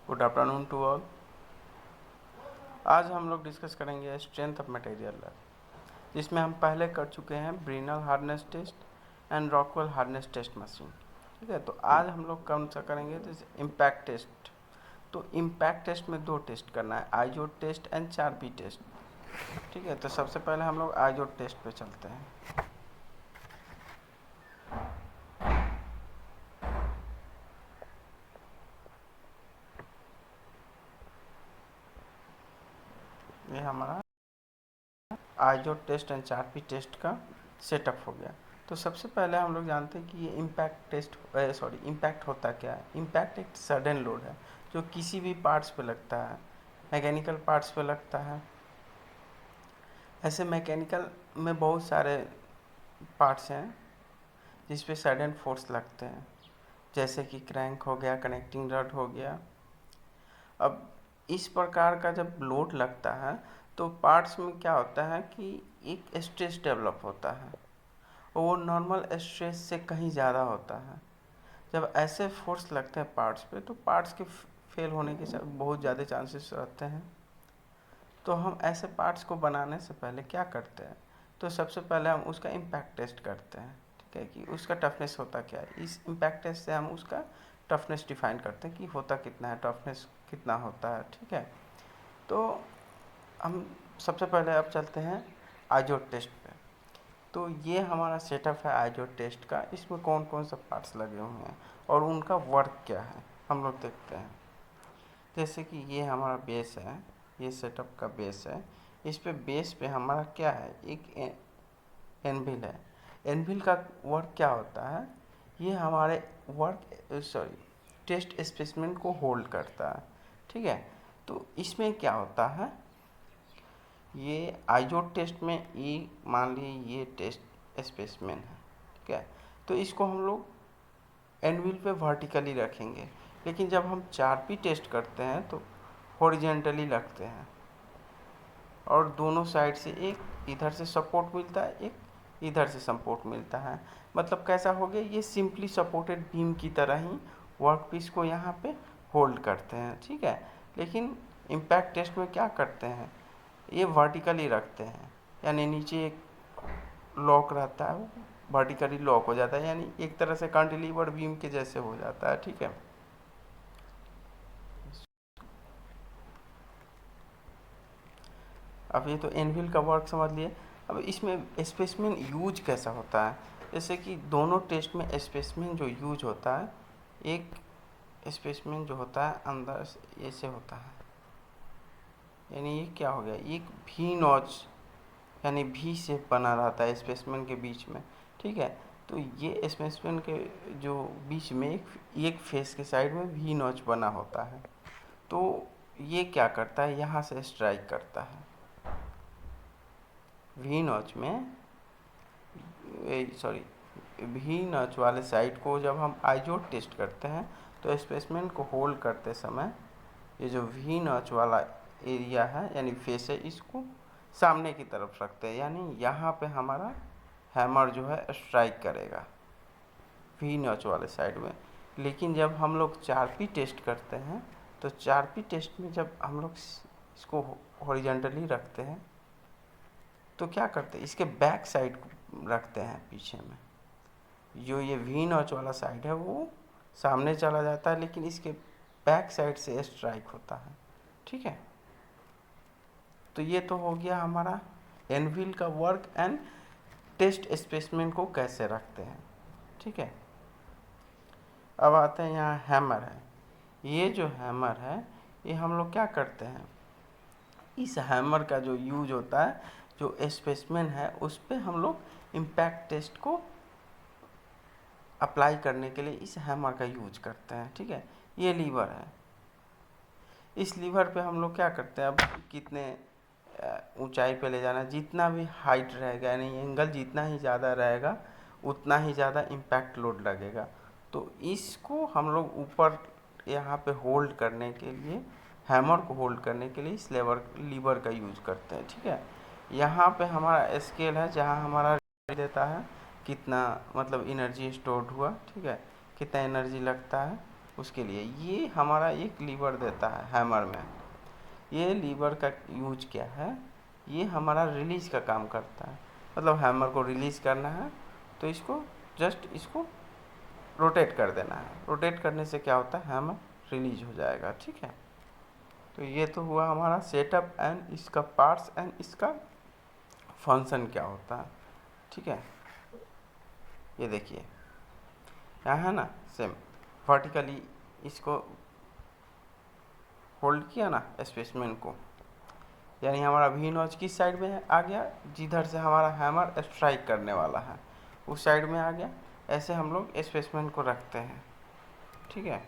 Good afternoon to all. आज हम लोग डिस्कस करेंगे स्ट्रेंथ ऑफ मटेरियल, जिसमें हम पहले कर चुके हैं Brinell hardness test and Rockwell hardness test machine. ठीक है, तो आज हम लोग कौन सा करेंगे, जैसे इम्पैक्ट टेस्ट। तो इम्पैक्ट टेस्ट में दो टेस्ट करना है, आइजोड टेस्ट एंड 4P टेस्ट। ठीक है, तो सबसे पहले हम लोग आइजोड टेस्ट पे चलते हैं। ये हमारा आइजोड टेस्ट एंड 4P टेस्ट का सेटअप हो गया। तो सबसे पहले हम लोग जानते हैं कि ये इम्पैक्ट होता क्या है। इम्पैक्ट एक सडन लोड है जो किसी भी पार्ट्स पे लगता है, मैकेनिकल पार्ट्स पे लगता है। ऐसे मैकेनिकल में बहुत सारे पार्ट्स हैं जिस पे सडन फोर्स लगते हैं, जैसे कि क्रैंक हो गया, कनेक्टिंग रड हो गया। अब इस प्रकार का जब लोड लगता है तो पार्ट्स में क्या होता है कि एक स्ट्रेस डेवलप होता है, और वो नॉर्मल स्ट्रेस से कहीं ज़्यादा होता है। जब ऐसे फोर्स लगते हैं पार्ट्स पे तो पार्ट्स के फेल होने के बहुत ज़्यादा चांसेस रहते हैं। तो हम ऐसे पार्ट्स को बनाने से पहले क्या करते हैं, तो सबसे पहले हम उसका इम्पैक्ट टेस्ट करते हैं। ठीक है, कि उसका टफनेस होता क्या है। इस इम्पैक्ट टेस्ट से हम उसका टफनेस डिफाइन करते हैं कि होता कितना है, टफनेस कितना होता है। ठीक है, तो हम सबसे पहले अब चलते हैं आइजोड टेस्ट पे। तो ये हमारा सेटअप है आइजोड टेस्ट का। इसमें कौन कौन सा पार्ट्स लगे हुए हैं और उनका वर्क क्या है हम लोग देखते हैं। जैसे कि ये हमारा बेस है, ये सेटअप का बेस है। इस पे बेस पे हमारा क्या है, एक एनविल है। एनविल का वर्क क्या होता है, ये हमारे टेस्ट स्पेसिमेन को होल्ड करता है। ठीक है, तो इसमें क्या होता है, ये आइजोड टेस्ट में ये मान लीजिए ये टेस्ट स्पेसिमेन है। ठीक है, तो इसको हम लोग एनविल पे वर्टिकली रखेंगे, लेकिन जब हम 4P टेस्ट करते हैं तो हॉरिजेंटली रखते हैं, और दोनों साइड से एक इधर से सपोर्ट मिलता है, एक इधर से सपोर्ट मिलता है। मतलब कैसा हो गया, ये सिंपली सपोर्टेड बीम की तरह ही वर्क पीस को यहाँ पे होल्ड करते हैं। ठीक है, लेकिन इम्पैक्ट टेस्ट में क्या करते हैं, ये वर्टिकली रखते हैं, यानी नीचे एक लॉक रहता है, वो वर्टिकली लॉक हो जाता है, यानी एक तरह से कैंटिलीवर बीम के जैसे हो जाता है। ठीक है, अब ये तो एनविल का वर्क समझ लिए। अब इसमें स्पेसिमेन यूज कैसा होता है, जैसे कि दोनों टेस्ट में स्पेसिमेन जो यूज होता है, एक स्पेसिमेन जो होता है अंदर से ऐसे होता है, यानी ये क्या हो गया, एक भी नॉच यानी भी शेप बना रहता है स्पेसिमेन के बीच में। ठीक है, तो ये स्पेसिमेन के जो बीच में एक फेस के साइड में भी नॉच बना होता है। तो ये क्या करता है, यहाँ से स्ट्राइक करता है वी नॉच में, वी नॉच वाले साइड को जब हम आइजोड टेस्ट करते हैं तो स्पेसिमेन को होल्ड करते समय ये जो वी नॉच वाला एरिया है यानी फेस है, इसको सामने की तरफ रखते हैं, यानी यहाँ पे हमारा हैमर जो है स्ट्राइक करेगा वी नॉच वाले साइड में। लेकिन जब हम लोग 4P टेस्ट करते हैं तो 4P टेस्ट में जब हम लोग इसको हॉरिजॉन्टली रखते हैं तो क्या करते हैं, इसके बैक साइड रखते हैं पीछे में। जो ये वी नॉच वाला साइड है वो सामने चला जाता है, लेकिन इसके बैक साइड से स्ट्राइक होता है। ठीक है, तो ये तो हो गया हमारा एनविल का वर्क एंड टेस्ट स्पेसिमेन को कैसे रखते हैं। ठीक है, अब आते हैं यहाँ हैमर है। ये जो हैमर है ये हम लोग क्या करते हैं, इस हैमर का जो यूज होता है, जो स्पेसिमेन है उस पर हम लोग इम्पैक्ट टेस्ट को अप्लाई करने के लिए इस हैमर का यूज करते हैं। ठीक है, ये लीवर है। इस लीवर पे हम लोग क्या करते हैं, अब कितने ऊंचाई पे ले जाना, जितना भी हाइट रहेगा यानी एंगल जितना ही ज़्यादा रहेगा उतना ही ज़्यादा इम्पैक्ट लोड लगेगा। तो इसको हम लोग ऊपर यहाँ पे होल्ड करने के लिए, हैमर को होल्ड करने के लिए इस लीवर का यूज करते हैं। ठीक है, यहाँ पे हमारा स्केल है जहाँ हमारा देता है कितना मतलब एनर्जी स्टोर्ड हुआ। ठीक है, कितना एनर्जी लगता है, उसके लिए ये हमारा एक लीवर देता है हैमर में। ये लीवर का यूज क्या है, ये हमारा रिलीज का काम करता है। मतलब हैमर को रिलीज करना है तो इसको जस्ट इसको रोटेट कर देना है। रोटेट करने से क्या होता है, हैमर रिलीज हो जाएगा। ठीक है, तो ये तो हुआ हमारा सेटअप एंड इसका पार्ट्स एंड इसका फंक्शन क्या होता है। ठीक है, ये देखिए यहाँ है ना, सेम वर्टिकली इसको होल्ड किया ना स्पेसमैन को, यानी हमारा वी नॉच किस साइड में आ गया, जिधर से हमारा हैमर स्ट्राइक करने वाला है उस साइड में आ गया। ऐसे हम लोग स्पेसमैन को रखते हैं। ठीक है,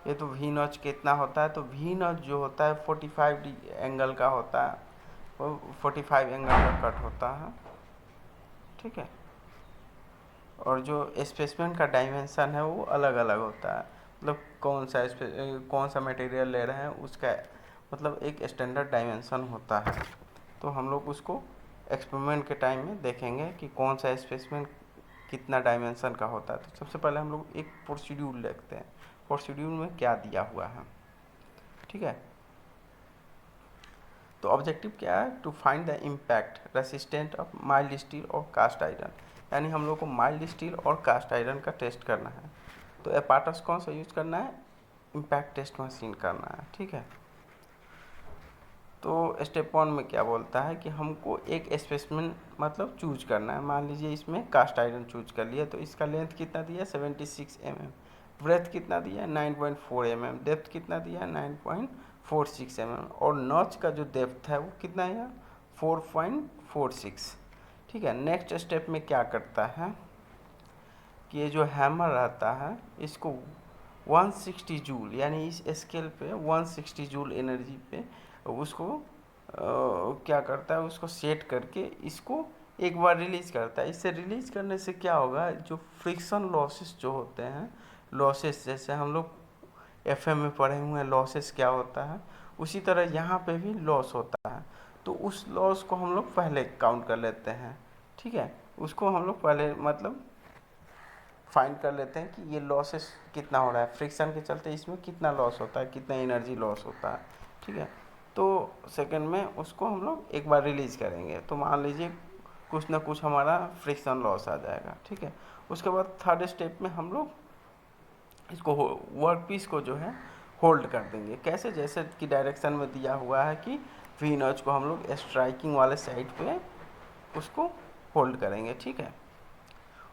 ये तो वी नॉच कितना होता है, तो वी नॉच जो होता है 45 एंगल का होता है, वो 45 एंगल का कट होता है। ठीक है, और जो स्पेसमैन का डायमेंशन है वो अलग अलग होता है। मतलब कौन सा मटेरियल ले रहे हैं उसका मतलब एक स्टैंडर्ड डायमेंशन होता है। तो हम लोग उसको एक्सपेरिमेंट के टाइम में देखेंगे कि कौन सा स्पेसमैन कितना डायमेंशन का होता है। तो सबसे पहले हम लोग एक प्रोसीड्यूर देखते हैं, प्रोसीड्यूर में क्या दिया हुआ है। ठीक है, तो ऑब्जेक्टिव क्या है, to find the impact resistant of mild steel और कास्ट आयरन, यानी हम लोग को माइल्ड स्टील और कास्ट आयरन का टेस्ट करना है। तो एपार्टस कौन सा यूज करना है, इम्पैक्ट टेस्ट मशीन करना है। ठीक है, तो स्टेप 1 में क्या बोलता है कि हमको एक स्पेसिमेन मतलब चूज करना है। मान लीजिए इसमें कास्ट आयरन चूज कर लिया, तो इसका लेंथ कितना दिया है 76 mm, ब्रेथ कितना दिया है 9.4 mm, डेप्थ कितना दिया है 9.46 mm, और नॉच का जो डेप्थ है वो कितना है 4.46। ठीक है, नेक्स्ट स्टेप में क्या करता है कि ये जो हैमर रहता है इसको 160 जूल, यानी इस स्केल पे 160 जूल एनर्जी पे उसको क्या करता है, उसको सेट करके इसको एक बार रिलीज करता है। इससे रिलीज करने से क्या होगा, जो फ्रिक्शन लॉसेस जो होते हैं, लॉसेस जैसे हम लोग एफएम में पढ़े हुए हैं लॉसेस क्या होता है, उसी तरह यहाँ पे भी लॉस होता है। तो उस लॉस को हम लोग पहले काउंट कर लेते हैं। ठीक है, उसको हम लोग पहले मतलब फाइंड कर लेते हैं कि ये लॉसेस कितना हो रहा है, फ्रिक्शन के चलते इसमें कितना लॉस होता है, कितना एनर्जी लॉस होता है। ठीक है, तो सेकंड में उसको हम लोग एक बार रिलीज करेंगे, तो मान लीजिए कुछ ना कुछ हमारा फ्रिक्शन लॉस आ जाएगा। ठीक है, उसके बाद थर्ड स्टेप में हम लोग इसको वर्क पीस को जो है होल्ड कर देंगे। कैसे, जैसे कि डायरेक्शन में दिया हुआ है कि वी नॉच को हम लोग स्ट्राइकिंग वाले साइड पे उसको होल्ड करेंगे। ठीक है,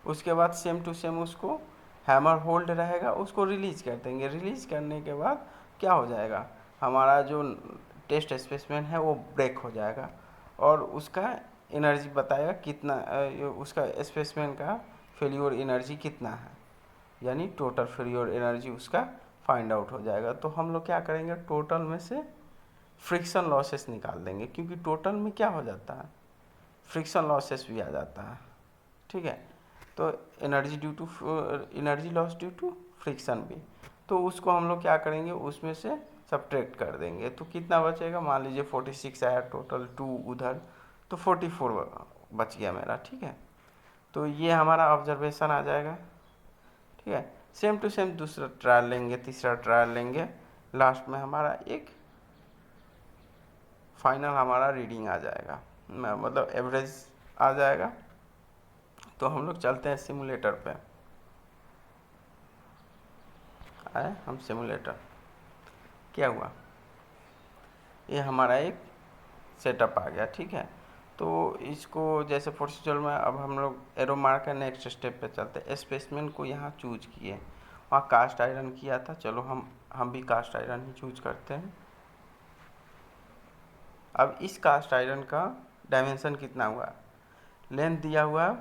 उसके बाद सेम टू सेम उसको हैमर होल्ड रहेगा, उसको रिलीज कर देंगे। रिलीज करने के बाद क्या हो जाएगा, हमारा जो टेस्ट स्पेसिमेन है वो ब्रेक हो जाएगा और उसका एनर्जी बताएगा कितना, उसका स्पेसिमेन का फेल्योर एनर्जी कितना है, यानी टोटल फेल्योर एनर्जी उसका फाइंड आउट हो जाएगा। तो हम लोग क्या करेंगे, टोटल में से फ्रिक्शन लॉसेस निकाल देंगे, क्योंकि टोटल में क्या हो जाता है, फ्रिक्शन लॉसेस भी आ जाता है। ठीक है, तो energy loss due to friction भी, तो उसको हम लोग क्या करेंगे, उसमें से सब्ट्रैक्ट कर देंगे। तो कितना बचेगा, मान लीजिए 46 आया टोटल, 2 उधर, तो 44 बच गया मेरा। ठीक है, तो ये हमारा ऑब्जर्वेशन आ जाएगा। ठीक है, सेम टू सेम दूसरा ट्रायल लेंगे, तीसरा ट्रायल लेंगे, लास्ट में हमारा एक फाइनल हमारा रीडिंग आ जाएगा, मतलब एवरेज आ जाएगा। तो हम लोग चलते हैं सिमुलेटर पे, आए हम सिमुलेटर, क्या हुआ, ये हमारा एक सेटअप आ गया। ठीक है, तो इसको जैसे प्रोसीजर में अब हम लोग एरो मार के नेक्स्ट स्टेप पे चलते हैं। स्पेसिमेन को यहाँ चूज किए, वहाँ कास्ट आयरन किया था, चलो हम भी कास्ट आयरन ही चूज करते हैं। अब इस कास्ट आयरन का डायमेंशन कितना हुआ, लेंथ दिया हुआ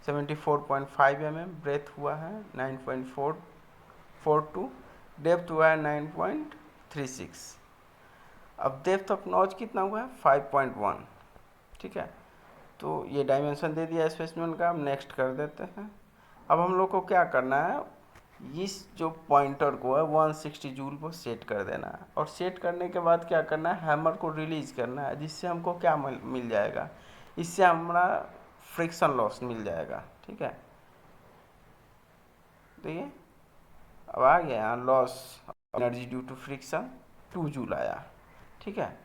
74.5 mm, ब्रेथ हुआ है 9.442, डेप्थ हुआ है 9.36, अब डेप्थ ऑफ नॉच कितना हुआ है 5.1। ठीक है, तो ये डायमेंशन दे दिया स्पेसिमेन का। अब नेक्स्ट कर देते हैं। अब हम लोग को क्या करना है, इस जो पॉइंटर को है 160 जूल पर सेट कर देना है, और सेट करने के बाद क्या करना है, हैमर को रिलीज करना है, जिससे हमको क्या मिल जाएगा, इससे हमारा फ्रिक्शन लॉस मिल जाएगा। ठीक है, देखिए अब आ गया यहाँ loss energy due to friction 2 joule आया। ठीक है,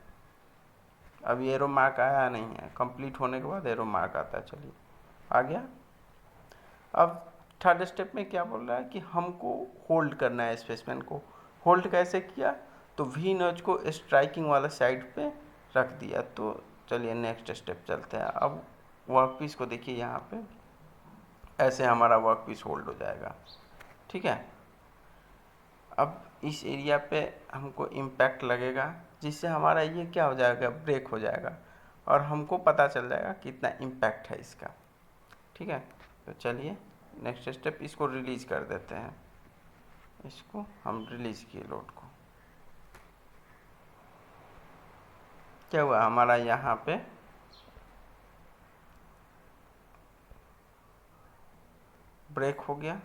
अब एरो मार्क आया नहीं है, कंप्लीट होने के बाद एरो मार्क आता है। चलिए आ गया। अब थर्ड स्टेप में क्या बोल रहा है कि हमको होल्ड करना है स्पेसमैन को। होल्ड कैसे किया, तो वी नॉच को स्ट्राइकिंग वाला साइड पे रख दिया। तो चलिए नेक्स्ट स्टेप चलते हैं। अब वर्कपीस को देखिए, यहाँ पे ऐसे हमारा वर्कपीस होल्ड हो जाएगा। ठीक है, अब इस एरिया पे हमको इम्पैक्ट लगेगा, जिससे हमारा ये क्या हो जाएगा, ब्रेक हो जाएगा और हमको पता चल जाएगा कितना इम्पैक्ट है इसका। ठीक है, तो चलिए नेक्स्ट स्टेप, इसको रिलीज कर देते हैं। इसको हम रिलीज किए लोड को, क्या हुआ हमारा यहाँ पे ब्रेक हो गया।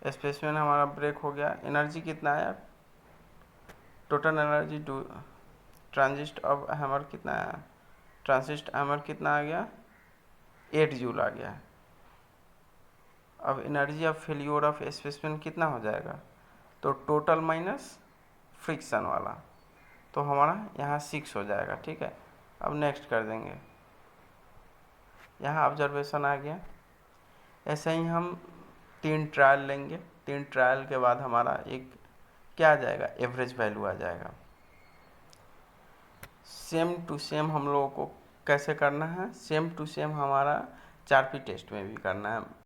स्पेसमैन हमारा ब्रेक हो गया। एनर्जी कितना आया, टोटल एनर्जी ट्रांजिस्ट अब हैमर कितना आया, ट्रांजिस्ट हैमर कितना आ गया, 8 जूल आ गया। अब energy of failure of spaceman कितना हो जाएगा, तो टोटल माइनस फ्रिक्शन वाला, तो हमारा यहाँ 6 हो जाएगा। ठीक है, अब नेक्स्ट कर देंगे। यहाँ ऑब्जर्वेशन आ गया। ऐसे ही हम 3 ट्रायल लेंगे। 3 ट्रायल के बाद हमारा एक क्या आ जाएगा, एवरेज वैल्यू आ जाएगा। सेम टू सेम हम लोगों को कैसे करना है, सेम टू सेम हमारा 4P टेस्ट में भी करना है।